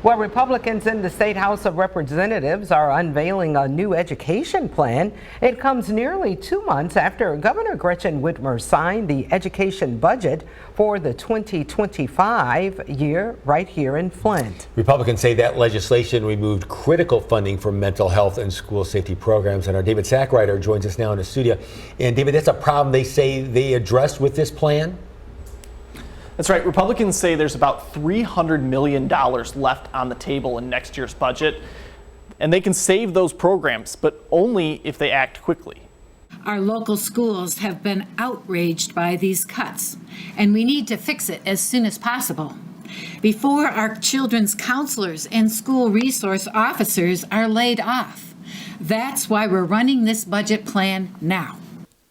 Well, Republicans in the State House of Representatives are unveiling a new education plan. It comes nearly 2 months after Governor Gretchen Whitmer signed the education budget for the 2025 year right here in Flint. Republicans say that legislation removed critical funding for mental health and school safety programs. And our David Sackrider joins us now in the studio. And David, that's a problem they say they addressed with this plan? That's right. Republicans say there's about $300 million left on the table in next year's budget, and they can save those programs, but only if they act quickly. Our local schools have been outraged by these cuts, and we need to fix it as soon as possible before our children's counselors and school resource officers are laid off. That's why we're running this budget plan now.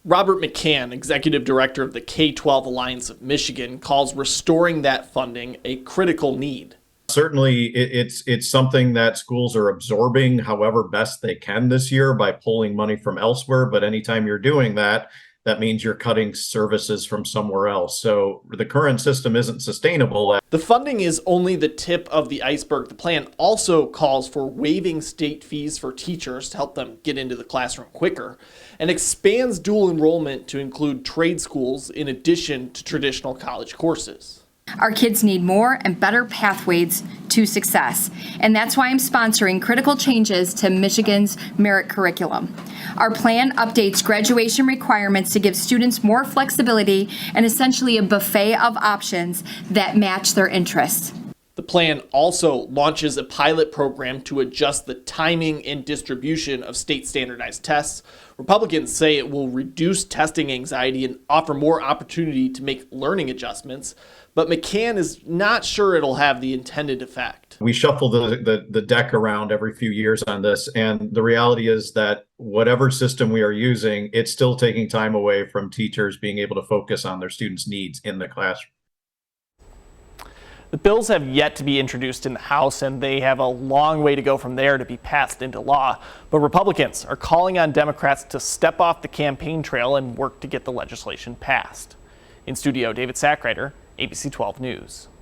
Robert McCann, executive director of the K-12 Alliance of Michigan, calls restoring that funding a critical need. Certainly, it's something that schools are absorbing however best they can this year by pulling money from elsewhere. But anytime you're doing that, that means you're cutting services from somewhere else. So the current system isn't sustainable. The funding is only the tip of the iceberg. The plan also calls for waiving state fees for teachers to help them get into the classroom quicker, and expands dual enrollment to include trade schools in addition to traditional college courses. Our kids need more and better pathways to success, and that's why I'm sponsoring critical changes to Michigan's merit curriculum. Our plan updates graduation requirements to give students more flexibility and essentially a buffet of options that match their interests. The plan also launches a pilot program to adjust the timing and distribution of state standardized tests. Republicans say it will reduce testing anxiety and offer more opportunity to make learning adjustments, but McCann is not sure it'll have the intended effect. We shuffle the deck around every few years on this, and the reality is that whatever system we are using, it's still taking time away from teachers being able to focus on their students' needs in the classroom. The bills have yet to be introduced in the House, and they have a long way to go from there to be passed into law. But Republicans are calling on Democrats to step off the campaign trail and work to get the legislation passed. In studio, David Sackrider, ABC 12 News.